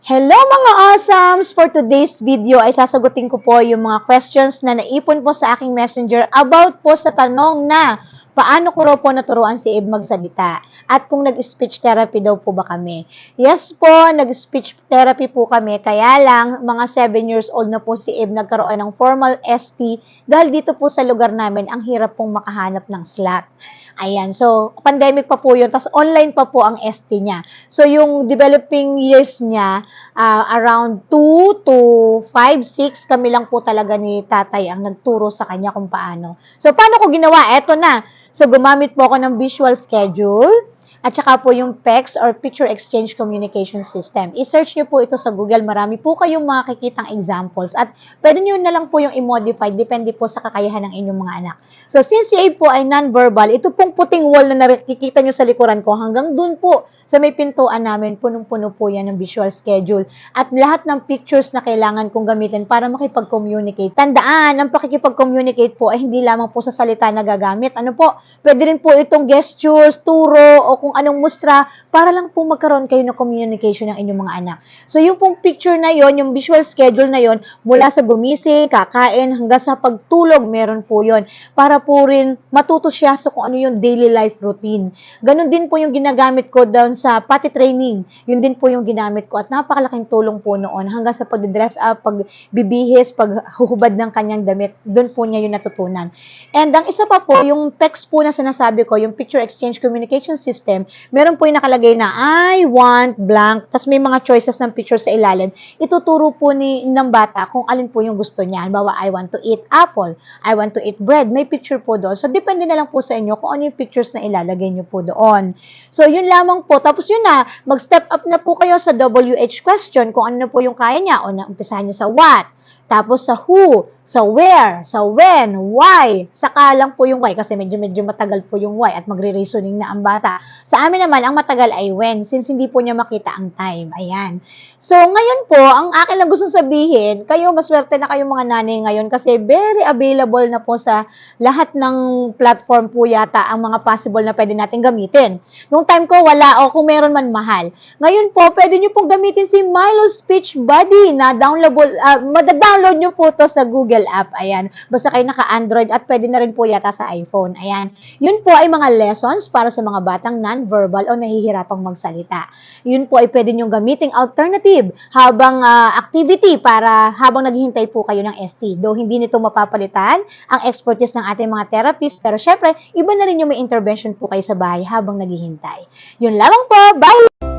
Hello mga awesomes! For today's video ay sasagutin ko po yung mga questions na naipon po sa aking messenger about po sa tanong na paano ko raw po naturuan si Eve magsalita at kung nag-speech therapy daw po ba kami. Yes po, nag-speech therapy po kami, kaya lang mga 7 years old na po si Eve nagkaroon ng formal ST dahil dito po sa lugar namin ang hirap pong makahanap ng slot. Ayan, so pandemic pa po yun, tapos online pa po ang ST niya. So yung developing years niya, around 2 to 5, 6 kami lang po talaga ni tatay ang nagturo sa kanya kung paano. So paano ko ginawa? Eto na. So gumamit po ako ng visual schedule at saka po yung PECS or Picture Exchange Communication System. I-search nyo po ito sa Google. Marami po kayong makikitang examples at pwede nyo na lang po yung i-modify depende po sa kakayahan ng inyong mga anak. So since si Abe po ay non-verbal, ito pong puting wall na nakikita nyo sa likuran ko hanggang dun po sa may pintuan namin, punong-puno po yan ng visual schedule. At lahat ng pictures na kailangan kong gamitin para makipag-communicate. Tandaan, ang pakikipag-communicate po ay hindi lamang po sa salita na gagamit. Ano po? Pwede rin po itong gestures, turo, o kung anong mustra para lang po magkaroon kayo ng communication ng inyong mga anak. So yung pong picture na yon, yung visual schedule na yon, mula sa gumising, kakain, hanggang sa pagtulog, meron po yon. Para po rin matuto siya sa kung ano yung daily life routine. Ganon din po yung ginagamit ko doon sa potty training. Yun din po yung ginamit ko at napakalaking tulong po noon hanggang sa pag-dress up, pagbibihis, paghuhubad ng kanyang damit. Doon po niya yun natutunan. And ang isa pa po, yung PECS po na sinasabi ko, yung Picture Exchange Communication System, meron po yung nakalagay na I want blank, tas may mga choices ng picture sa ilalim. Ituturo po ng bata kung alin po yung gusto niya. Halimbawa, I want to eat apple, I want to eat bread. May picture po doon. So, depende na lang po sa inyo kung ano yung pictures na ilalagay nyo po doon. So, yun lamang po. Tapos yun na, mag-step up na po kayo sa WH question kung ano na po yung kaya niya. O umpisahan nyo sa what, tapos sa who, sa where, sa when, why. Saka lang po yung why kasi medyo matagal po yung why at magre-reasoning na ang bata. Sa amin naman, ang matagal ay when since hindi po niya makita ang time. Ayan. So, ngayon po, ang akin lang gustong sabihin, kayo, maswerte na kayong mga nanay ngayon kasi very available na po sa lahat ng platform po yata ang mga possible na pwede natin gamitin. Nung time ko, wala o kung meron man mahal. Ngayon po, pwede nyo pong gamitin si Milo Speech Buddy na madadownload nyo po to sa Google app. Ayan. Basta kayo naka-Android at pwede na rin po yata sa iPhone. Ayan. Yun po ay mga lessons para sa mga batang non-verbal o nahihirapang magsalita. Yun po ay pwede nyo gamiting alternative habang activity para habang naghihintay po kayo ng ST. Though hindi nito mapapalitan ang expertise ng ating mga therapists, pero syempre, iba na rin yung may intervention po kayo sa bahay habang naghihintay. Yun lamang po. Bye!